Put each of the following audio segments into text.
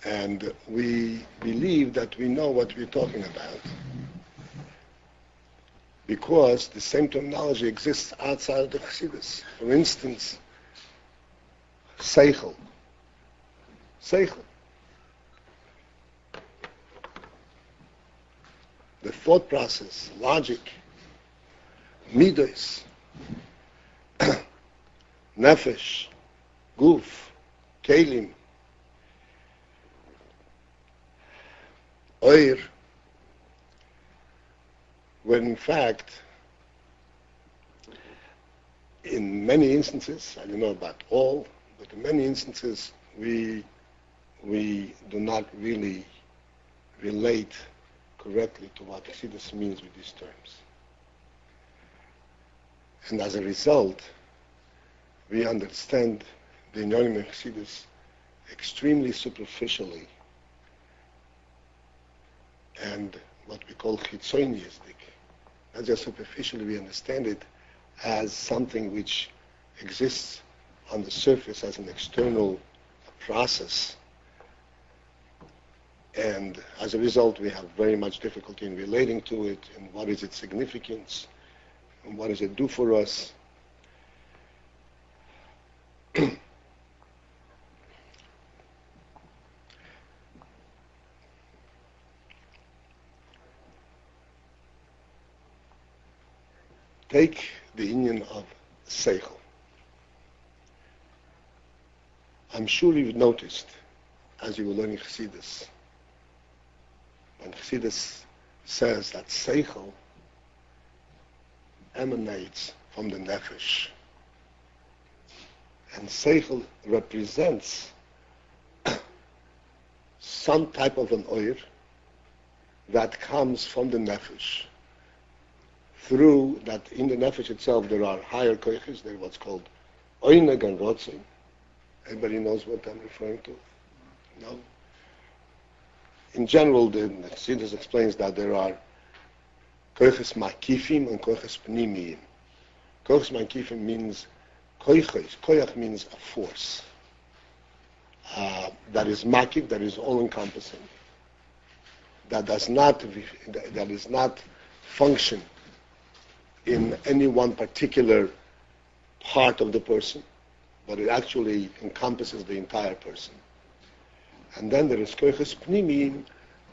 And we believe that we know what we're talking about because the same terminology exists outside of the Chassidus. For instance, Seichel. Seichel. The thought process, logic, midos, nefesh, guf, kelim, oir, when in fact, in many instances, I don't know about all, but in many instances, we do not really relate correctly to what Chassidus means with these terms. And as a result, we understand the Inyanim of Chassidus extremely superficially and what we call chitzoniistic. Not just superficially, we understand it as something which exists on the surface as an external process. And as a result, we have very much difficulty in relating to it, and what is its significance, and what does it do for us. Take the union of Seichel. I'm sure you've noticed, as you were learning Chassidus, when Chassidus says that Seichel emanates from the Nefesh, and Seichel represents some type of an oir that comes from the Nefesh. Through that, in the Nefesh itself, there are higher koiches. They're what's called oineg and rotzin. Everybody knows what I'm referring to? No? In general, the Chassidus explains that there are koiches makifim and koiches pnimiyim. Koiches makifim means koiches. Koyach means a force. That is makif, that is all-encompassing. That is not function in any one particular part of the person, but it actually encompasses the entire person. And then there is koiches pnimiyim.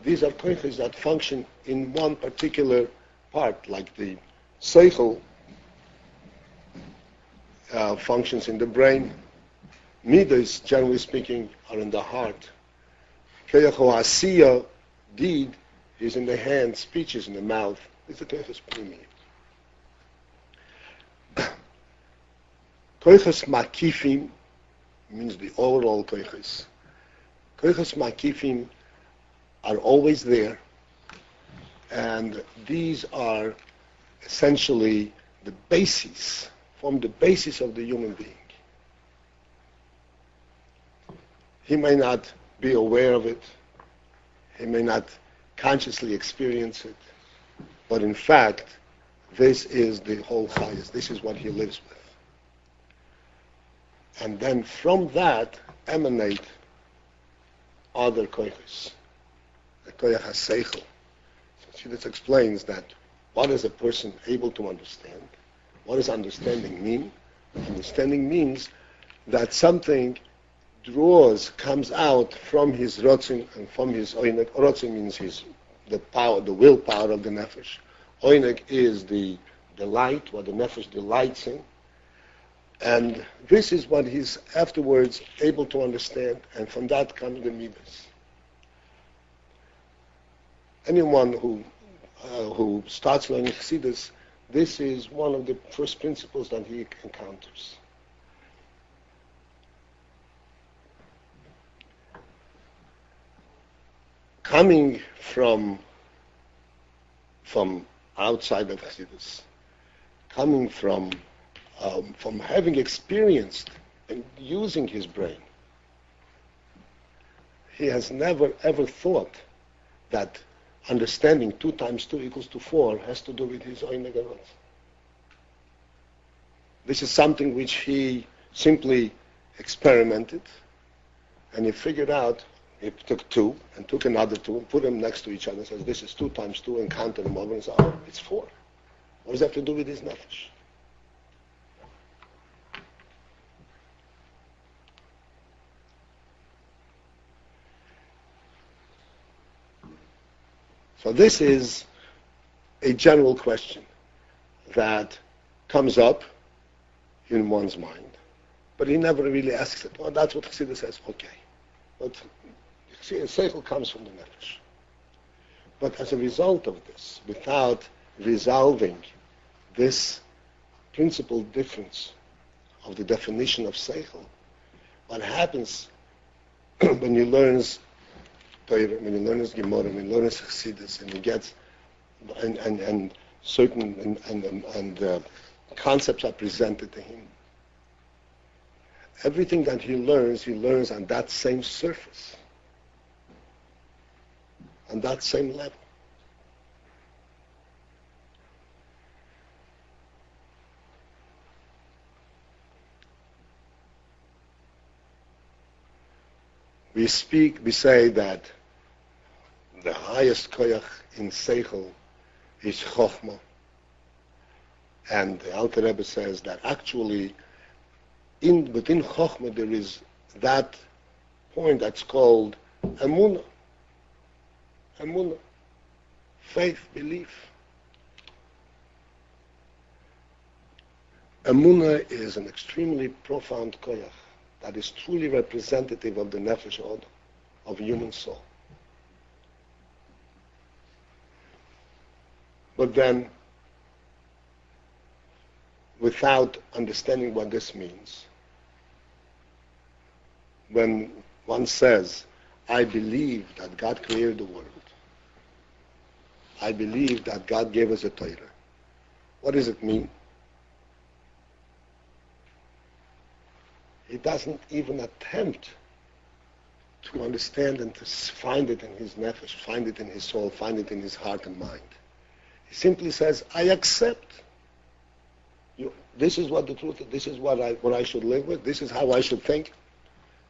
These are koiches that function in one particular part, like the seichel functions in the brain. Midas, generally speaking, are in the heart. Koyach ha'asiya, deed, is in the hand, speech is in the mouth. It's the koiches pnimiyim. Koiches makifim means the overall koiches. Koiches makifim are always there, and these are essentially the basis, form the basis of the human being. He may not be aware of it, he may not consciously experience it, but in fact, this is the whole chayas. This is what he lives with. And then from that emanate other koiches. The koyach ha-seichel. So this explains that what is a person able to understand? What does understanding mean? Understanding means that something comes out from his rotzin and from his oineg. Rotzin means the power, the willpower of the nefesh. Oineg is the delight, what the nefesh delights in. And this is what he's afterwards able to understand, and from that comes the midas. Anyone who starts learning Chassidus, this is one of the first principles that he encounters. Coming from outside of Chassidus, coming from having experienced and using his brain, he has never ever thought that understanding 2 times 2 equals to 4 has to do with his own negarot. This is something which he simply experimented, and he figured out He took two and took another two and put them next to each other and says, this is 2 times 2 and counted them over and said, oh, it's 4. What does that have to do with his nefesh? So this is a general question that comes up in one's mind, but he never really asks it. Oh, that's what Chassidus says. Okay. But see, a seichel comes from the nefesh. But as a result of this, without resolving this principal difference of the definition of seichel, what happens when you learn Torah, when you learn his Gemara, when you learn his Chassidus, and he gets and certain concepts are presented to him. Everything that he learns on that same surface, on that same level. We say that the highest koyach in seichel is chokhmah, and the Alter Rebbe says that actually within chokhmah there is that point that's called emunah, faith, belief. Emunah is an extremely profound koyach that is truly representative of the nefesh od, of human soul. But then, without understanding what this means, when one says, I believe that God created the world, I believe that God gave us a Torah, what does it mean? He doesn't even attempt to understand and to find it in his nefesh, find it in his soul, find it in his heart and mind. He simply says, I accept. This is what the truth is. This is what I should live with. This is how I should think.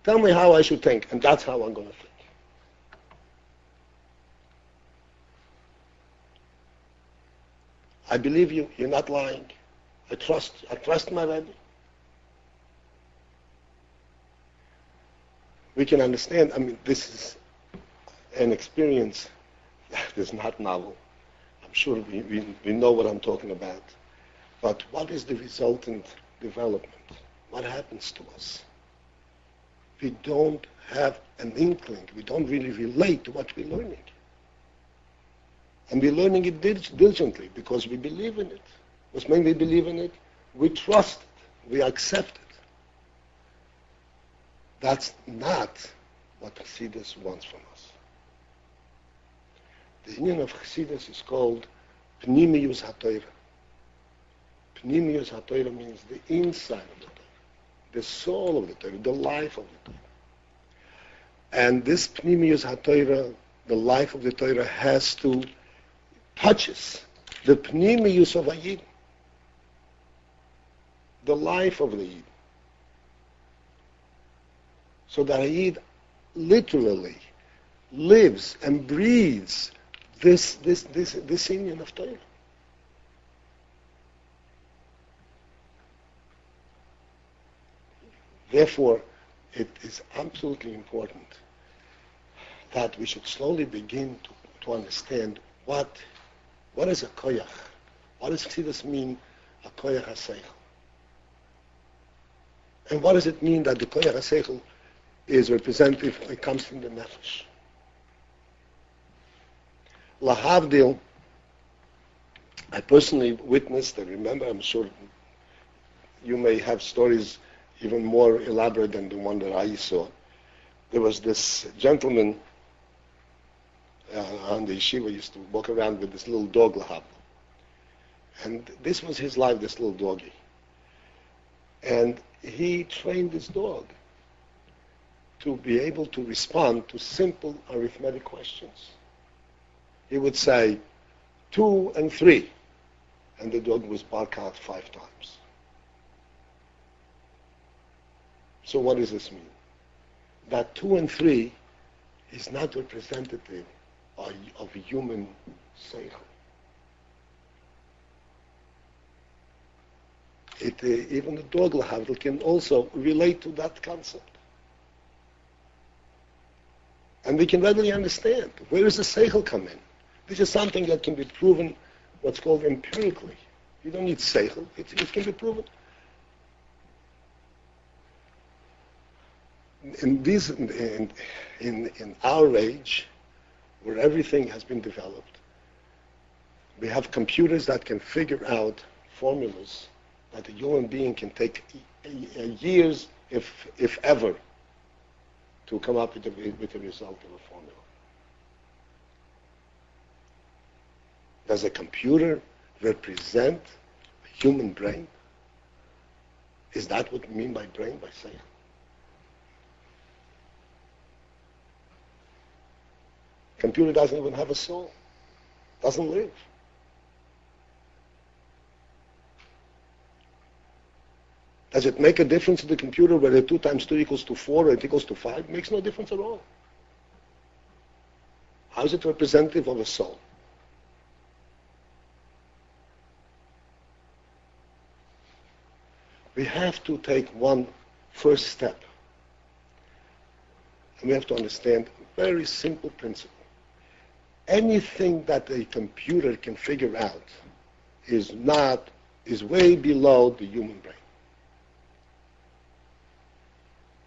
Tell me how I should think, and that's how I'm going to think. I believe you. You're not lying. I trust my Rebbe. We can understand. I mean, this is an experience that is not novel. I'm sure we know what I'm talking about. But what is the resultant development? What happens to us? We don't have an inkling. We don't really relate to what we're learning. And we're learning it diligently because we believe in it. Because when we believe in it, we trust it. We accept it. That's not what Chassidus wants from us. The union of Chassidus is called Pnimius HaTorah. Pnimius HaTorah means the inside of the Torah, the soul of the Torah, the life of the Torah. And this Pnimius HaTorah, the life of the Torah, touches the Pnimius of a Yid, the life of the Yid. So that a Yid literally lives and breathes this union of Torah. Therefore, it is absolutely important that we should slowly begin to understand what is a koyach. What does Chassidus mean, a koyach haseichel? And what does it mean that the koyach haseichel is representative, it comes from the nefesh? Lahavdil, I personally witnessed, and remember, I'm sure you may have stories even more elaborate than the one that I saw. There was this gentleman on the yeshiva used to walk around with this little dog, Lahavdil. And this was his life, this little doggy. And he trained this dog to be able to respond to simple arithmetic questions. He would say 2 and 3, and the dog would bark out 5 times. So what does this mean? That 2 and 3 is not representative of human seichel. Even the dog lahavdil can also relate to that concept. And we can readily understand, where does the seichel come in? This is something that can be proven, what's called empirically. You don't need seichel, it can be proven. In our age, where everything has been developed, we have computers that can figure out formulas that a human being can take years, if ever, to come up with the result of a formula. Does a computer represent a human brain? Is that what we mean by brain, by saying? Computer doesn't even have a soul, doesn't live. Does it make a difference to the computer whether 2 times 2 equals to 4 or it equals to 5? It makes no difference at all. How is it representative of a soul? We have to take one first step. And we have to understand a very simple principle. Anything that a computer can figure out is way below the human brain.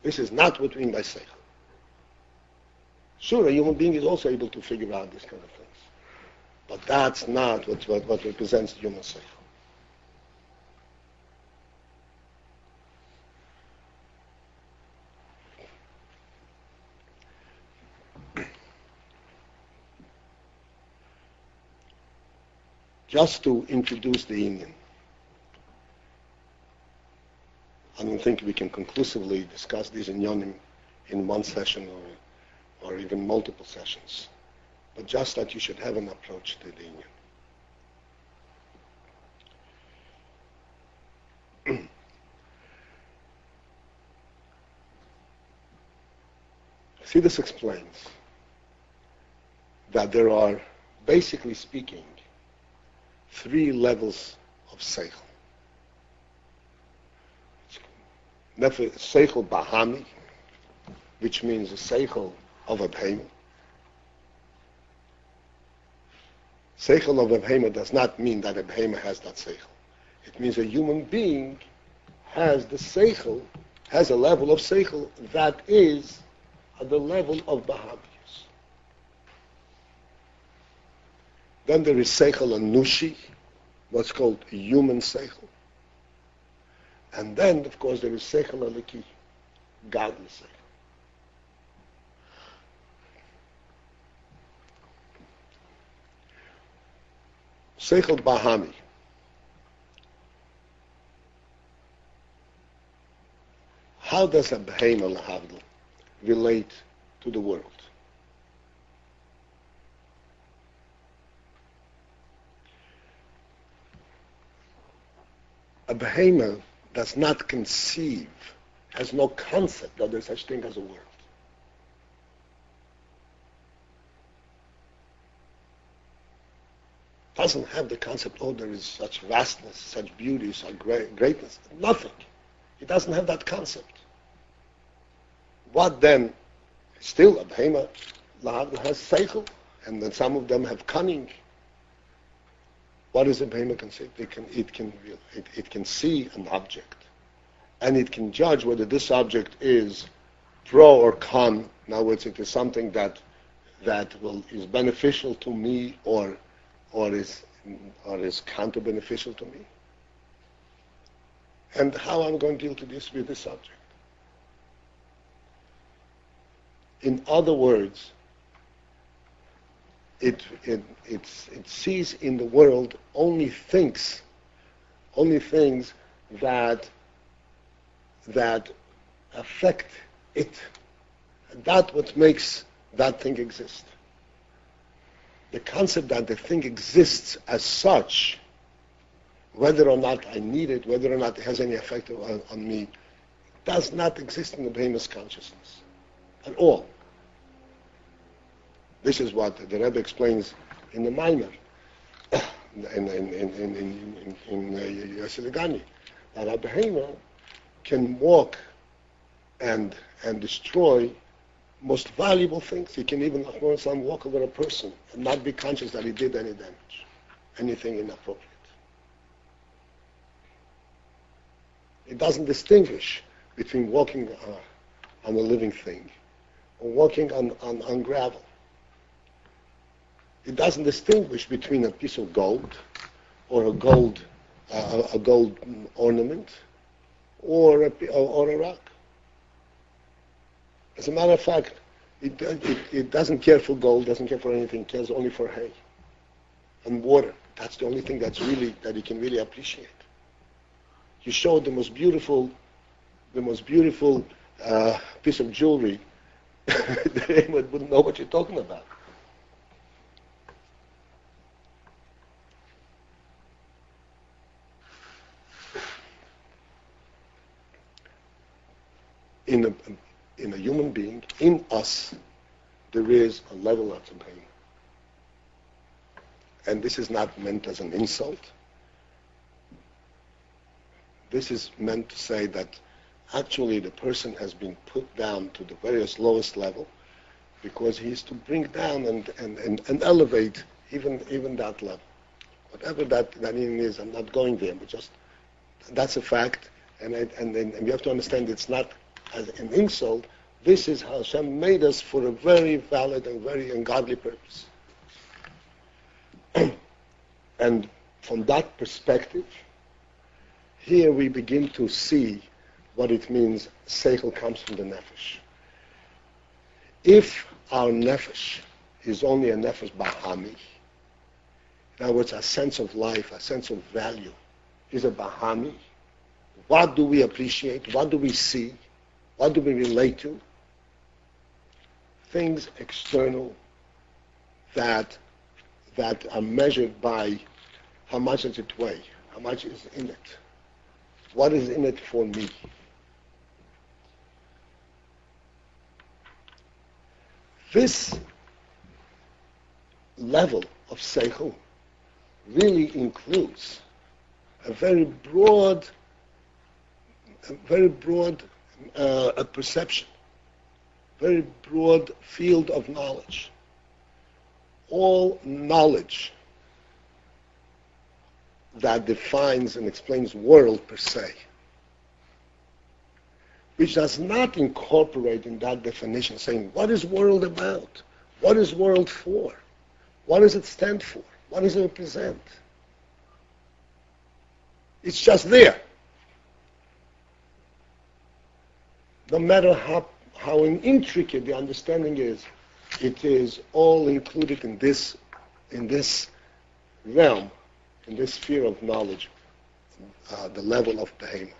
This is not what we mean by seichel. Sure, a human being is also able to figure out these kind of things. But that's not what represents human seichel. Just to introduce the Indian, I don't think we can conclusively discuss these inyanim in one session or even multiple sessions, but just that you should have an approach to the Inyan. See, this explains that there are, basically speaking, 3 levels of seichel. Seichel bahami, which means a seichel of a behemoth. Seichel of a behemoth does not mean that a behemoth has that seichel. It means a human being has the seichel, has a level of seichel that is at the level of bahamius. Then there is seichel anushi, what's called human seichel. And then, of course, there is seichel aliki, godly seichel. Seichel bahami. How does a behemoth lahavdil relate to the world? A behemoth does not conceive, has no concept that there's such thing as a world. Doesn't have the concept, oh, there is such vastness, such beauty, such greatness. Nothing. It doesn't have that concept. What then? Still, a behemoth has seichel, and then some of them have cunning. What is a behemoth conceive? It can see an object, and it can judge whether this object is pro or con. In other words, it is something that is beneficial to me or is counter-beneficial to me. And how I'm going to deal with this subject. In other words, it sees in the world only things that affect it. And that's what makes that thing exist. The concept that the thing exists as such, whether or not I need it, whether or not it has any effect on me, does not exist in the behemoth's consciousness at all. This is what the Rebbe explains in the Maimer, in Yasidagani, that a behemoth can walk and destroy most valuable things. He can even walk over a person and not be conscious that he did any damage, anything inappropriate. It doesn't distinguish between walking on a living thing or walking on gravel. It doesn't distinguish between a piece of gold or a gold ornament or a rock. As a matter of fact, it doesn't care for gold, doesn't care for anything, it cares only for hay and water. That's the only thing that you can really appreciate. You show the most beautiful piece of jewelry, the Amos wouldn't know what you're talking about. In a human being, in us, there is a level of pain. And this is not meant as an insult. This is meant to say that actually the person has been put down to the various lowest level because he is to bring down and elevate even that level. Whatever that even is, I'm not going there, but just that's a fact. And we have to understand it's not as an insult. This is how Hashem made us for a very valid and very ungodly purpose. And from that perspective, here we begin to see what it means, seichel comes from the nefesh. If our nefesh is only a nefesh bahami, in other words, a sense of life, a sense of value, is a bahami, what do we appreciate? What do we see? What do we relate to? Things external that are measured by how much does it weigh, how much is in it, what is in it for me. This level of seichel really includes a very broad perception, very broad field of knowledge. All knowledge that defines and explains world per se, which does not incorporate in that definition saying, what is world about? What is world for? What does it stand for? What does it represent? It's just there. No matter how intricate the understanding is, it is all included in this realm, in this sphere of knowledge, the level of behemoth.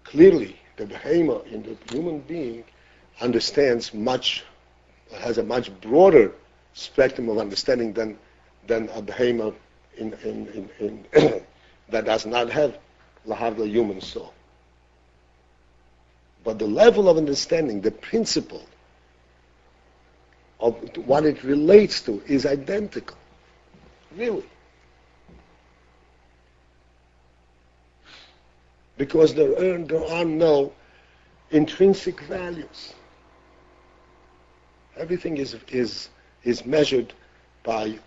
Clearly, the behemoth in the human being understands has a much broader spectrum of understanding than a behemoth in that does not have the human soul. But the level of understanding, the principle of what it relates to is identical. Really. Because there are no intrinsic values. Everything is measured by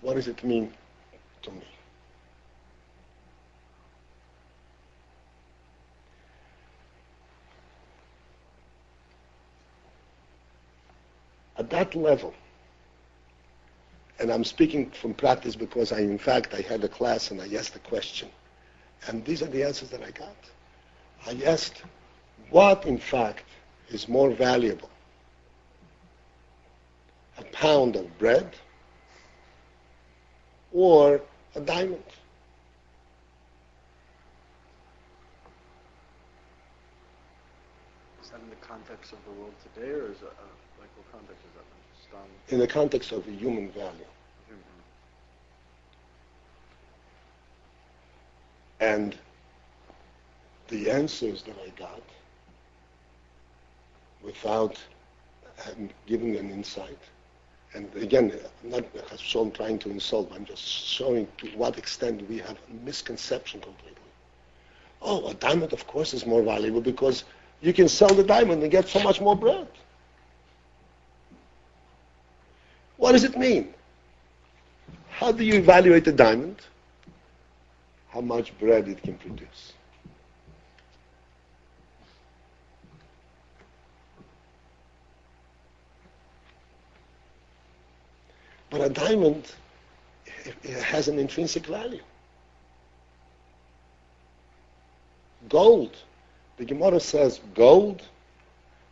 what does it mean to me. At that level, and I'm speaking from practice because I had a class and I asked a question, and these are the answers that I got. I asked, what in fact is more valuable? A pound of bread or a diamond? Is that in the context of the world today, or is it like what context is that? Just in the context of a human value. Mm-hmm. And the answers that I got, without giving an insight, And again, I'm not so I'm trying to insult, I'm just showing to what extent we have a misconception completely. Oh, a diamond, of course, is more valuable because you can sell the diamond and get so much more bread. What does it mean? How do you evaluate a diamond? How much bread it can produce. But a diamond, it has an intrinsic value. Gold. The Gemara says, gold,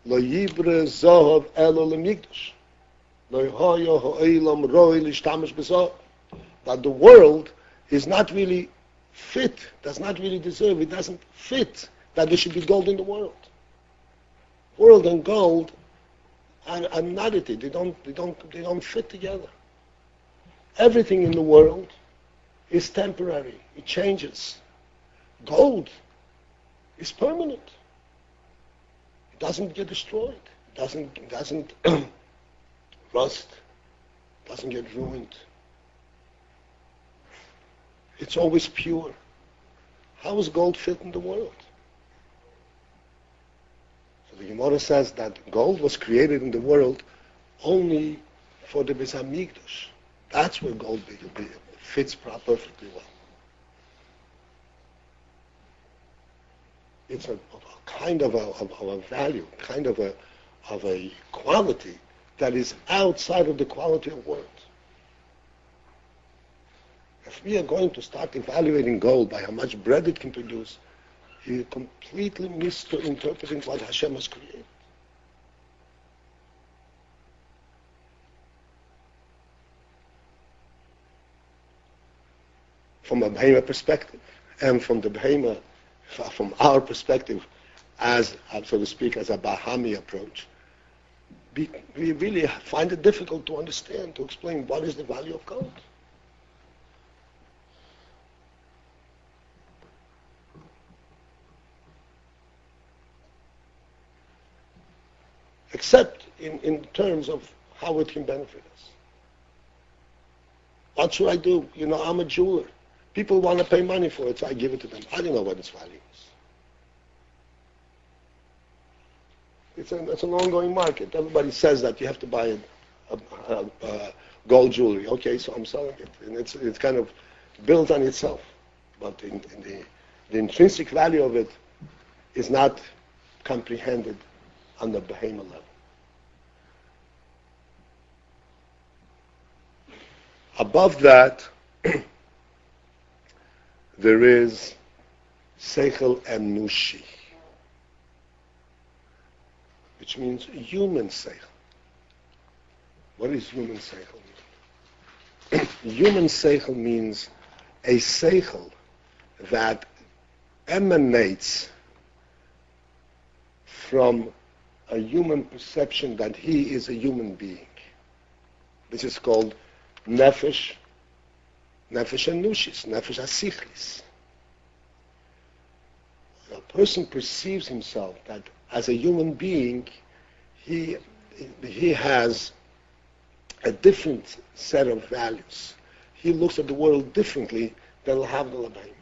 lo yibre zohav elo lemigdash. Lo hoyo ho'elam roi lishtamish b'zohav. That the world is not really fit, does not really deserve, it doesn't fit that there should be gold in the world. World and gold are nullity. They don't fit together. Everything in the world is temporary. It changes. Gold is permanent. It doesn't get destroyed. It doesn't rust. It doesn't get ruined. It's always pure. How is gold fit in the world? So the Gemara says that gold was created in the world only for the Beis Hamikdash. That's where gold fits perfectly well. It's a kind of a value, kind of a quality that is outside of the quality of words. If we are going to start evaluating gold by how much bread it can produce, you're completely misinterpreting what Hashem has created. From a Behema perspective, and from our perspective, as so to speak, as a Bahami approach, we really find it difficult to understand, to explain what is the value of gold. Except in terms of how it can benefit us. What should I do? I'm a jeweler. People want to pay money for it, so I give it to them. I don't know what its value is. It's an ongoing market. Everybody says that you have to buy a gold jewelry. Okay, so I'm selling it. And it's kind of built on itself. But the intrinsic value of it is not comprehended on the Behema level. Above that, there is Seichel Enushi, which means human Seichel. What does human Seichel mean? Human Seichel means a Seichel that emanates from a human perception that he is a human being. This is called Nefesh Enushis, Nefesh Asichlis. A person perceives himself that as a human being, he has a different set of values. He looks at the world differently than L'Havdil L'Baim.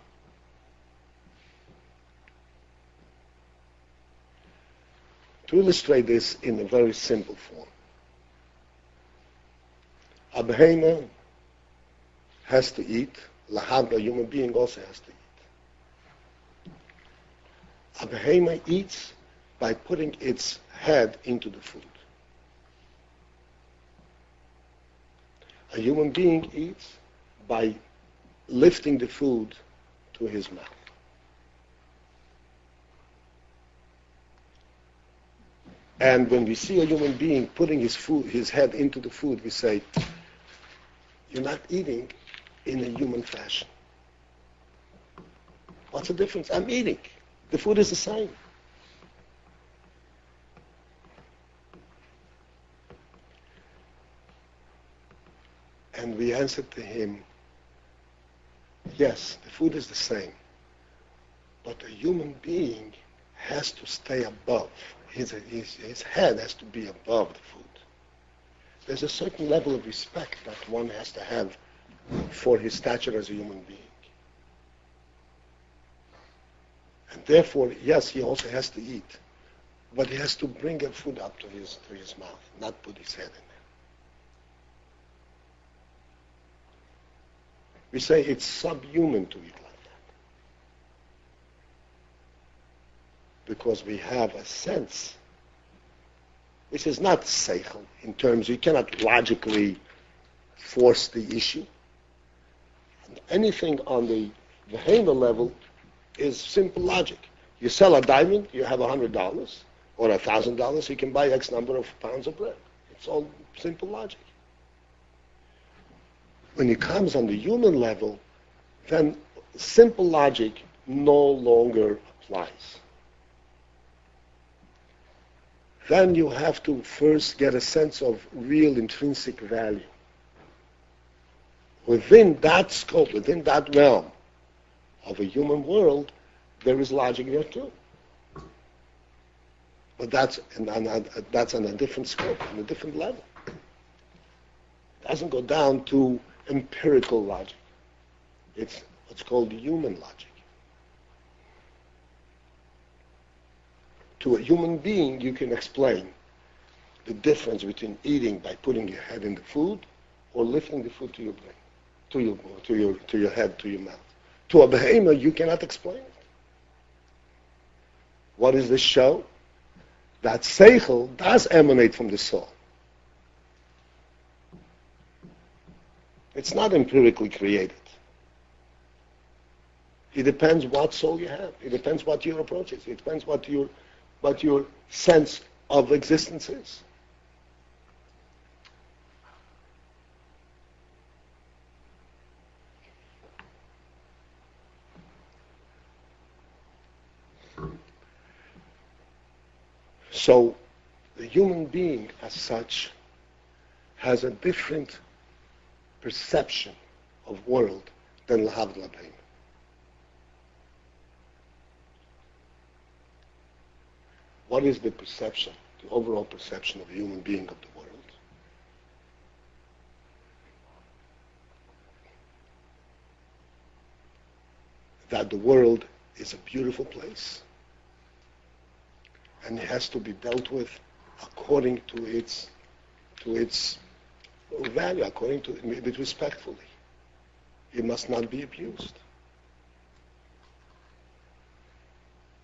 To illustrate this in a very simple form, a behema has to eat. L'Havdil, a human being, also has to eat. A behema eats by putting its head into the food. A human being eats by lifting the food to his mouth. And when we see a human being putting his head into the food, we say, you're not eating in a human fashion. What's the difference? I'm eating. The food is the same. And we answered to him, yes, the food is the same. But a human being has to stay above. His head has to be above the food. there's a certain level of respect that one has to have for his stature as a human being. And therefore, yes, he also has to eat, but he has to bring the food up to his mouth, not put his head in there. We say it's subhuman to eat like that, because we have a sense. This is not seichel in terms, you cannot logically force the issue. Anything on the behavior level is simple logic. You sell a diamond, you have $100 or $1,000, you can buy X number of pounds of bread. It's all simple logic. When it comes on the human level, then simple logic no longer applies. Then you have to first get a sense of real intrinsic value. Within that scope, within that realm of a human world, there is logic there too. But that's on a different scope, on a different level. It doesn't go down to empirical logic. It's what's called human logic. To a human being, you can explain the difference between eating by putting your head in the food or lifting the food to your brain, to your head, to your mouth. To a behemoth, you cannot explain it. What does this show? That seichel does emanate from the soul. It's not empirically created. It depends what soul you have. It depends what your approach is. It depends what your sense of existence is. So the human being as such has a different perception of world than Lahav Labaim. What is the perception, the overall perception of a human being of the world? That the world is a beautiful place and it has to be dealt with according to its value, according to it respectfully. It must not be abused.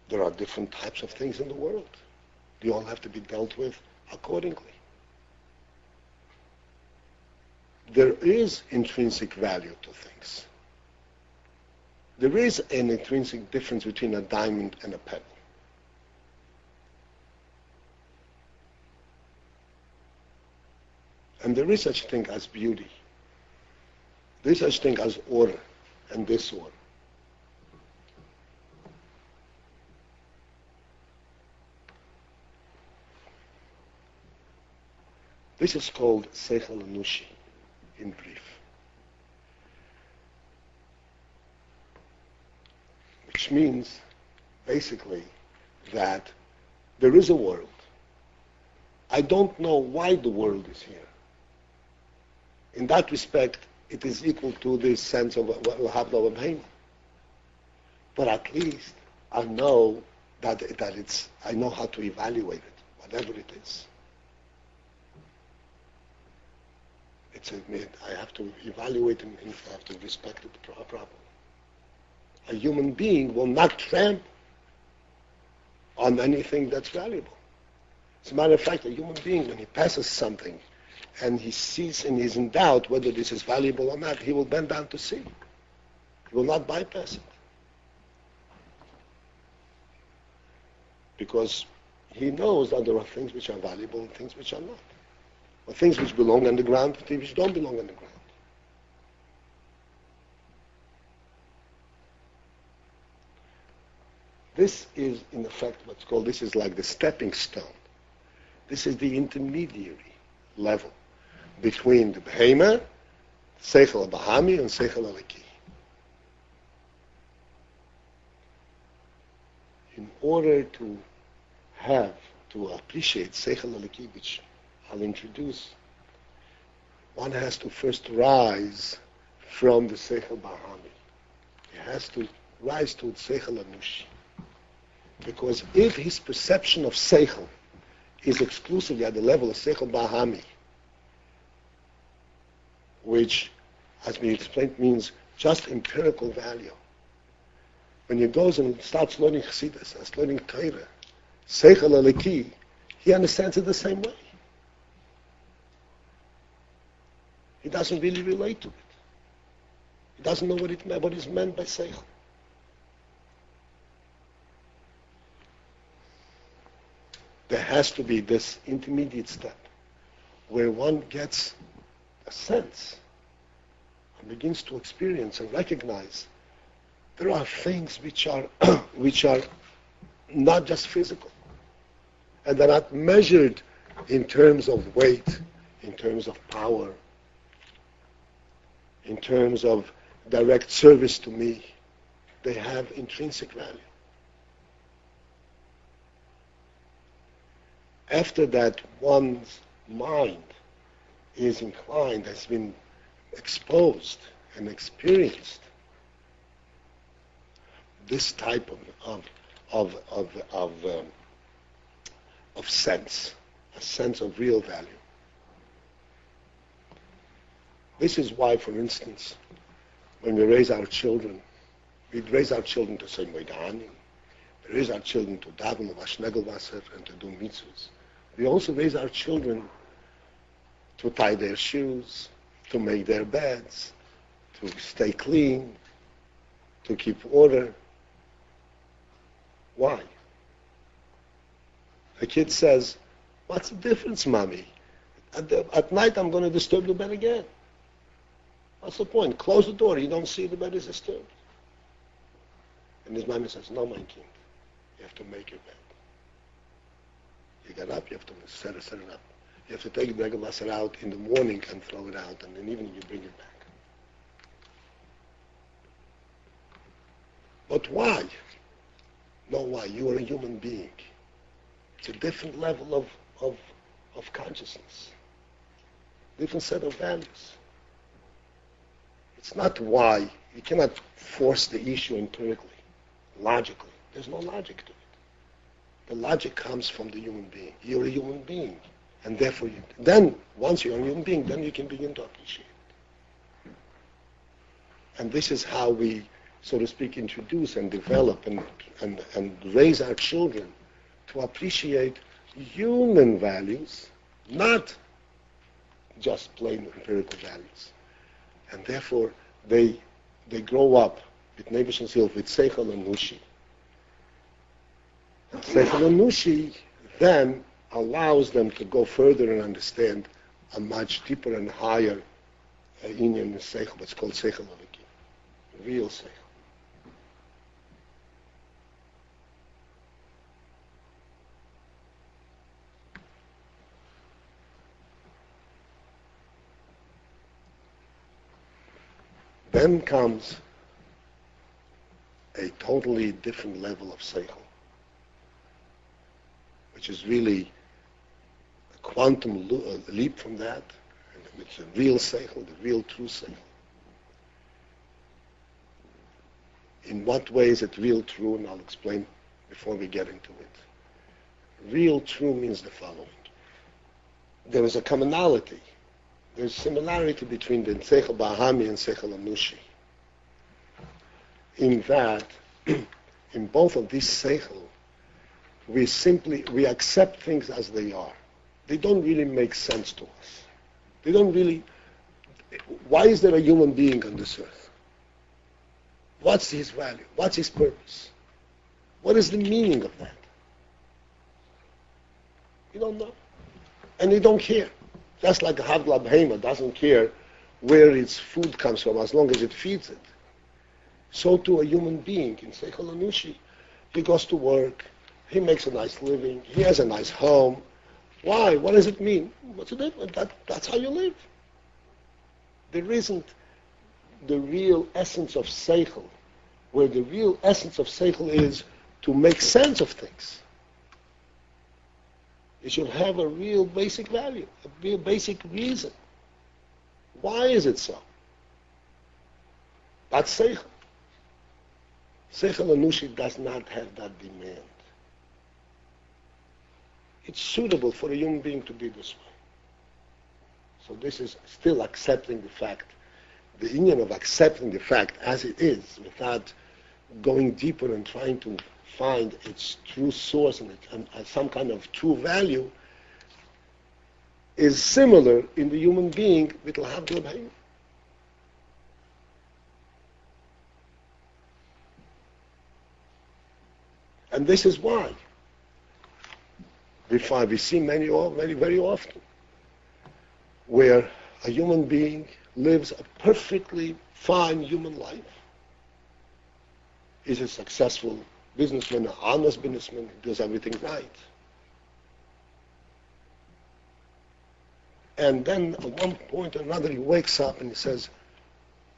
There are different types of things in the world. They all have to be dealt with accordingly. There is intrinsic value to things. There is an intrinsic difference between a diamond and a pebble. And there is such a thing as beauty. There is such a thing as order and disorder. This is called Seichel Anushi in brief. Which means, basically, that there is a world. I don't know why the world is here. In that respect, it is equal to this sense of Lahavdol Abheim. But at least I know that I know how to evaluate it, whatever it is. I have to evaluate and I have to respect it properly. A human being will not tramp on anything that's valuable. As a matter of fact, a human being, when he passes something and he sees and he's in doubt whether this is valuable or not, he will bend down to see. He will not bypass it. Because he knows that there are things which are valuable and things which are not. Or things which belong on the ground and things which don't belong on the ground. This is, in effect, what's called, this is like the stepping stone. This is the intermediary level between the Behema, Seichel Bahami, and Seichel Aleki. In order to appreciate Seichel Aleki, which I'll introduce one has to first rise from the Seichel Bahami. He has to rise to Seichel Anushi. Because if his perception of Seichel is exclusively at the level of Seichel Bahami, which, as we explained, means just empirical value. When he goes and starts learning Chassidus, starts learning Torah, Seichel Eliki, he understands it the same way. He doesn't really relate to it. He doesn't know what is meant by Seichel. There has to be this intermediate step where one gets a sense and begins to experience and recognize there are things which are not just physical, and they're not measured in terms of weight, in terms of power, in terms of direct service to me. They have intrinsic value. After that, one's mind is inclined, has been exposed and experienced this type of sense, a sense of real value. This is why, for instance, when we raise our children, we raise our children to say Moidanim, we raise our children to daven, Vashnegel and to do mitzvahs. We also raise our children to tie their shoes, to make their beds, to stay clean, to keep order. Why? The kid says, what's the difference, Mommy? At night I'm going to disturb the bed again. What's the point? Close the door. You don't see the bed is disturbed. And his mommy says, no, my king. You have to make your bed. You get up, you have to set it up. You have to take the Begel out in the morning and throw it out, and in the evening you bring it back. But why? No, why? You are a human being. It's a different level of consciousness. Different set of values. It's not why. You cannot force the issue empirically, logically. There's no logic to it. The logic comes from the human being. You're a human being. And therefore, then, once you're a human being, then you can begin to appreciate it. And this is how we, so to speak, introduce and develop and raise our children to appreciate human values, not just plain empirical values. And therefore, they grow up with Nebush and Silv, with Seichel and Nushi. Seichel and Nushi then allows them to go further and understand a much deeper and higher inyan in Seichel, what's called Seichel Eliki, real Seichel. Then comes a totally different level of Seichel, which is really a quantum leap from that. And it's a real Seichel, the real true Seichel. In what way is it real true? And I'll explain before we get into it. Real true means the following. There is a commonality. There's similarity between the Seichel Bahami and Seichel Anushi. In that, in both of these Seichel, we accept things as they are. They don't really make sense to us. They don't really, why is there a human being on this earth? What's his value? What's his purpose? What is the meaning of that? You don't know. And you don't care. Just like a Havla Behema doesn't care where its food comes from as long as it feeds it. So too a human being in Seichel Anushi, he goes to work, he makes a nice living, he has a nice home. Why? What does it mean? What's the difference? That's how you live. There isn't the real essence of Seichel, where the real essence of Seichel is to make sense of things. It should have a real basic value, a real basic reason. Why is it so? That's Seichel. Seichel Anushi does not have that demand. It's suitable for a human being to be this way. So this is still accepting the fact, the union of accepting the fact as it is, without going deeper and trying to find its true source and some kind of true value, is similar in the human being with L'Havdil B'Haim. And this is why we see very often where a human being lives a perfectly fine human life. He's a successful businessman, an honest businessman, he does everything right. And then at one point or another he wakes up and he says,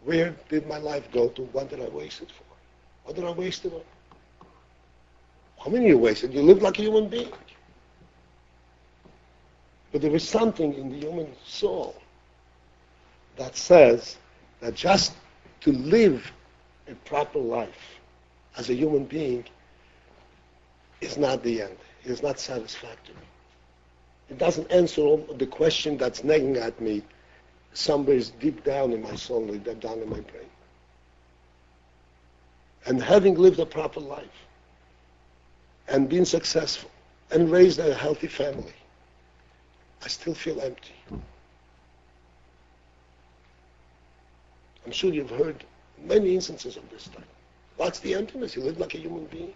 where did my life go to? What did I waste it for? What did I waste it on? How many you wasted? You lived like a human being. But there is something in the human soul that says that just to live a proper life as a human being is not the end. It is not satisfactory. It doesn't answer all the question that's nagging at me somewhere deep down in my soul, deep down in my brain. And having lived a proper life and been successful and raised a healthy family, I still feel empty. I'm sure you've heard many instances of this type. What's the emptiness? He lived like a human being.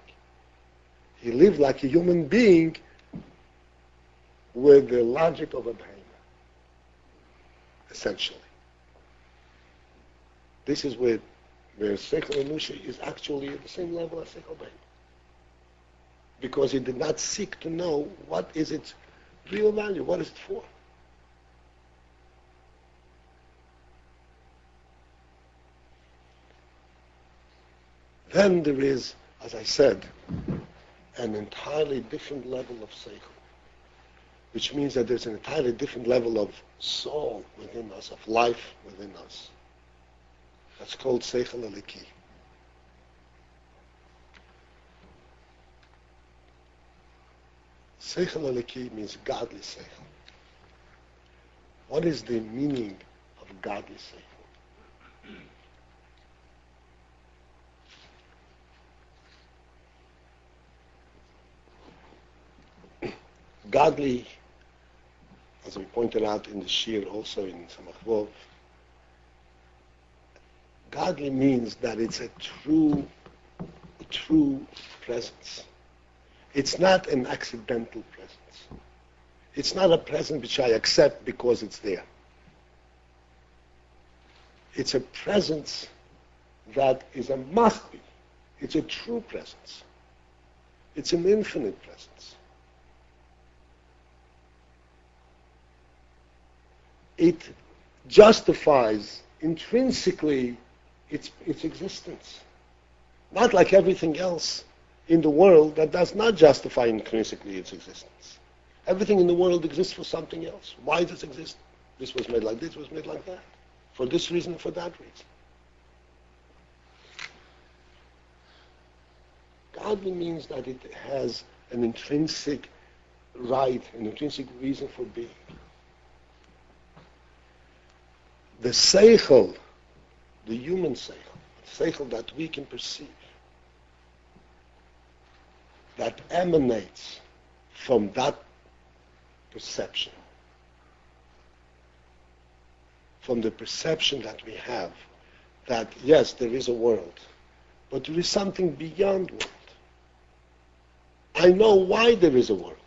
He lived like a human being with the logic of a behemoth, essentially. This is where Seichel Anushi is actually at the same level as Seichel Behemoth. Because he did not seek to know what is its real value, what is it for. Then there is, as I said, an entirely different level of Seichel, which means that there's an entirely different level of soul within us, of life within us. That's called Seichel Eliki. Seichel Eliki means godly Seichel. What is the meaning of godly Seichel? Godly, as we pointed out in the Shir, also in Samach Vov, godly means that it's a true presence. It's not an accidental presence. It's not a presence which I accept because it's there. It's a presence that is a must-be. It's a true presence. It's an infinite presence. It justifies intrinsically its existence. Not like everything else in the world that does not justify intrinsically its existence. Everything in the world exists for something else. Why does it exist? This was made like this, was made like that. For this reason, for that reason. Godly means that it has an intrinsic right, an intrinsic reason for being. The Seichel, the human Seichel, the Seichel that we can perceive, that emanates from that perception, from the perception that we have that, yes, there is a world, but there is something beyond world. I know why there is a world.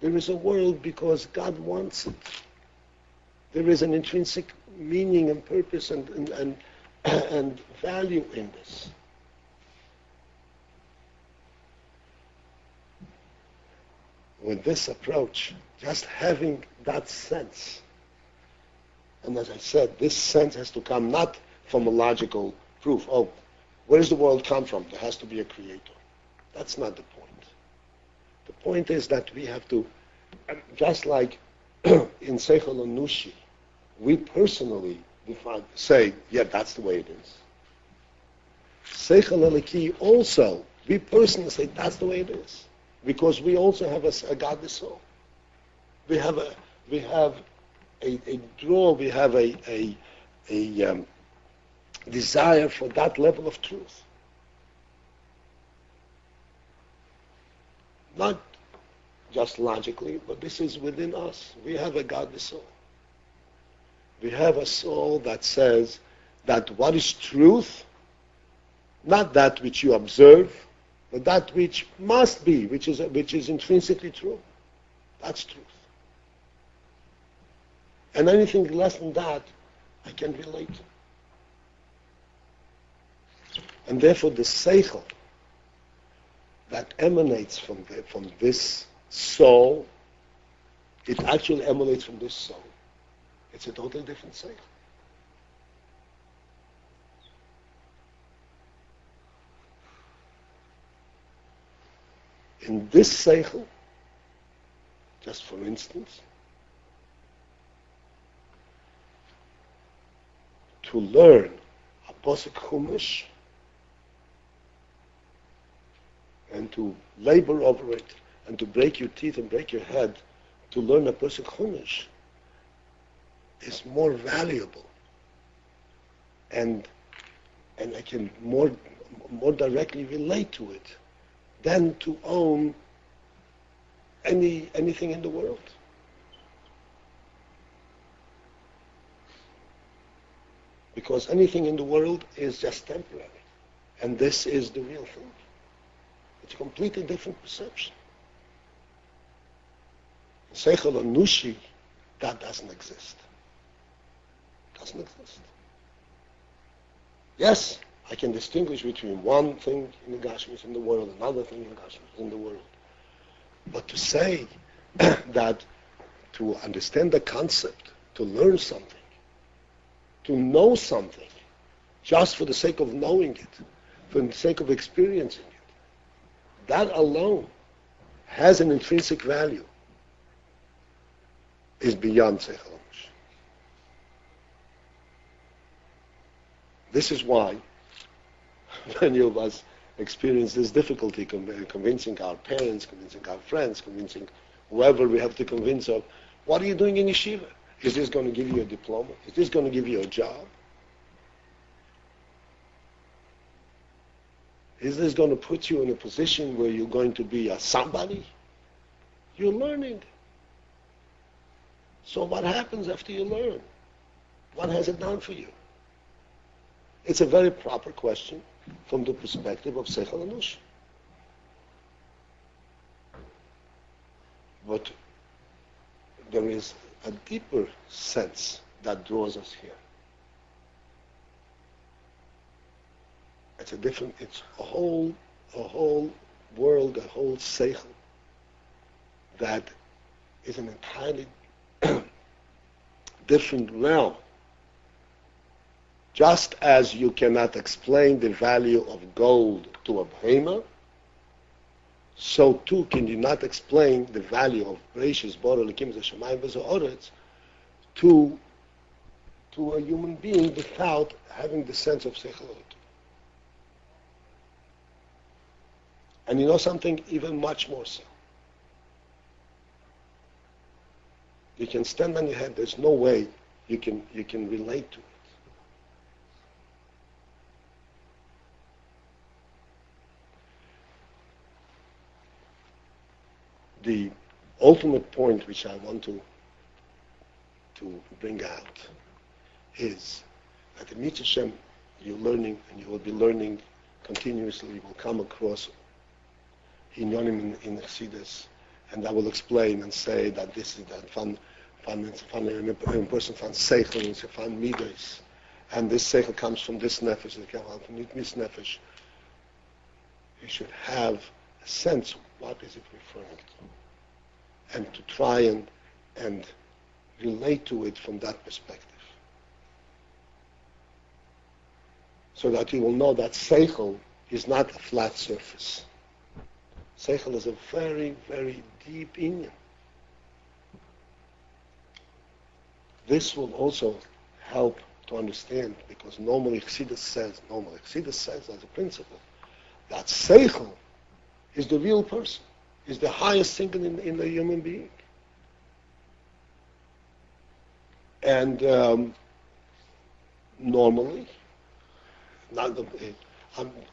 There is a world because God wants it. There is an intrinsic meaning and purpose and value in this. With this approach, just having that sense, and as I said, this sense has to come not from a logical proof. Oh, where does the world come from? There has to be a creator. That's not the point. The point is that we have to, just like in Seichel Anushi, we personally say, yeah, that's the way it is. Seichel Eliki also, we personally say that's the way it is, because we also have a godly soul. We have a draw. We have a desire for that level of truth. Not just logically, but this is within us. We have a godly soul. We have a soul that says that what is truth, not that which you observe, but that which must be, which is intrinsically true. That's truth. And anything less than that, I can relate to. And therefore the seichel that emanates from this soul, it actually emanates from this soul. It's a totally different seichel. In this seichel, just for instance, to learn a posuk chumash and to labor over it and to break your teeth and break your head to learn a posuk chumash is more valuable, and I can more directly relate to it than to own anything in the world. Because anything in the world is just temporary, and this is the real thing. It's a completely different perception. Seichel Anushi, that doesn't exist. Doesn't exist. Yes, I can distinguish between one thing in the Gashmis in the world, another thing in the Gashmis in the world. But to say that to understand the concept, to learn something, to know something, just for the sake of knowing it, for the sake of experiencing it, that alone has an intrinsic value, is beyond Seichel Anush. This is why many of us experience this difficulty convincing our parents, convincing our friends, convincing whoever we have to convince of, what are you doing in yeshiva? Is this going to give you a diploma? Is this going to give you a job? Is this going to put you in a position where you're going to be a somebody? You're learning. So what happens after you learn? What has it done for you? It's a very proper question from the perspective of Seichel Anush. But there is a deeper sense that draws us here. It's a whole world, a whole seichel that is an entirely different realm. Just as you cannot explain the value of gold to a behemoth, so too can you not explain the value of Bereishis Bara Elokim Zashamayim V'Ha'aretz to a human being without having the sense of Seichel. And you know something even much more so. You can stand on your head. There's no way you can relate to it. The ultimate point which I want to bring out is that in Mitzvah Shem you're learning, and you will be learning continuously. You will come across inyonim in Chassidus, and I will explain and say that this is that fan a person fan seichel and fan midas, and this seichel comes from this nefesh, it comes from this nefesh. You should have a sense of what is it referring to, and to try and relate to it from that perspective, so that you will know that seichel is not a flat surface. Seichel is a very, very deep inyan. this will also help to understand, because normally Chassidus says as a principle, that Seichel is the real person, is the highest thing in the human being. And normally,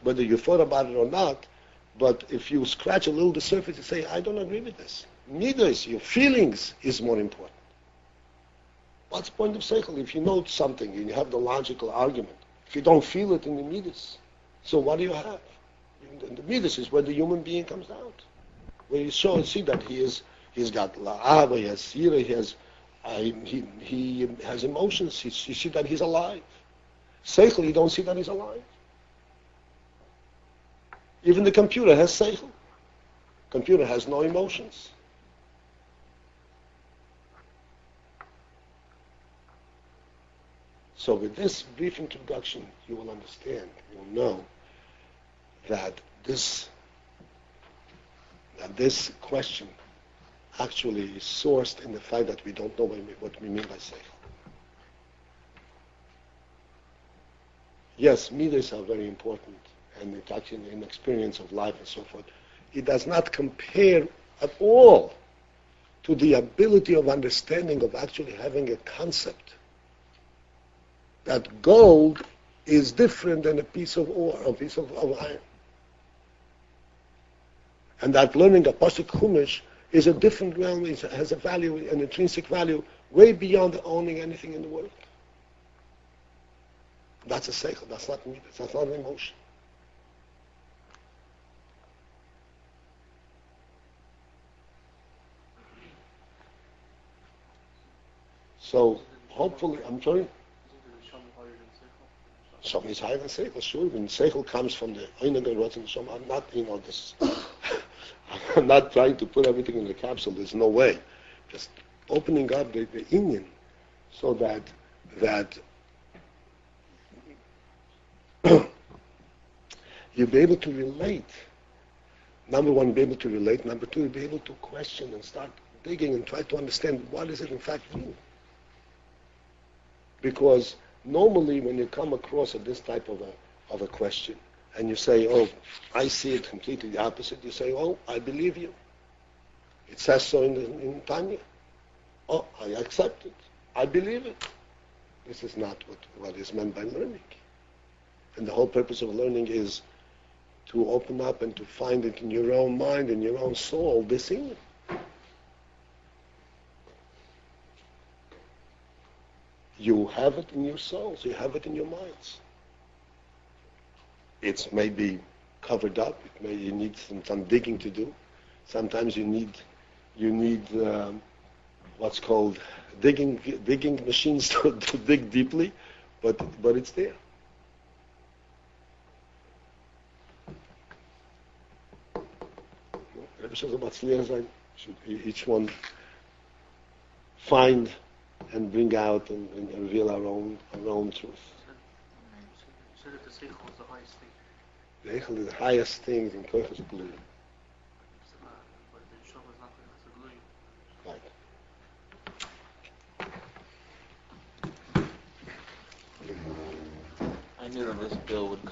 whether you thought about it or not, but if you scratch a little the surface, you say, I don't agree with this. Neither is your feelings is more important. What's the point of Seichel? If you know something and you have the logical argument, if you don't feel it in the Midas, so what do you have? The Midas is where the human being comes out, where you see that he's got la'ava, he has sira, he has emotions. You see that he's alive. Seichel, you don't see that he's alive. Even the computer has seichel. Computer has no emotions. So with this brief introduction, you will understand, you will know that this question actually is sourced in the fact that we don't know what we mean by seichel. Yes, midas are very important, and it's actually an experience of life and so forth. It does not compare at all to the ability of understanding of actually having a concept that gold is different than a piece of ore, a piece of iron. And that learning a Pasuk Chumash is a different realm, it has a value, an intrinsic value, way beyond owning anything in the world. That's a seichel, that's not midas, that's not an emotion. So, hopefully, I'm sorry? Some is higher than seichel, sure. When seichel comes from the Einiger Rotz and Shom, I'm not, this. I'm not trying to put everything in the capsule. There's no way. Just opening up the inyan, so that you'll be able to relate. Number one, be able to relate. Number two, be able to question and start digging and try to understand what is it in fact mean. Because normally when you come across this type of a question, and you say, oh, I see it completely the opposite, you say, oh, I believe you. It says so in Tanya. Oh, I accept it. I believe it. This is not what is meant by learning. And the whole purpose of learning is to open up and to find it in your own mind, in your own soul, this thing. You have it in your souls, you have it in your minds. It's maybe covered up, you need some digging to do. Sometimes you need what's called digging machines to dig deeply, but it's there. Should each one find and bring out and reveal our own truth. So that the seichel is the highest thing. The seichel is the highest thing in koiches glue. But the neshama is not the glue. Right. I knew that this bill would come.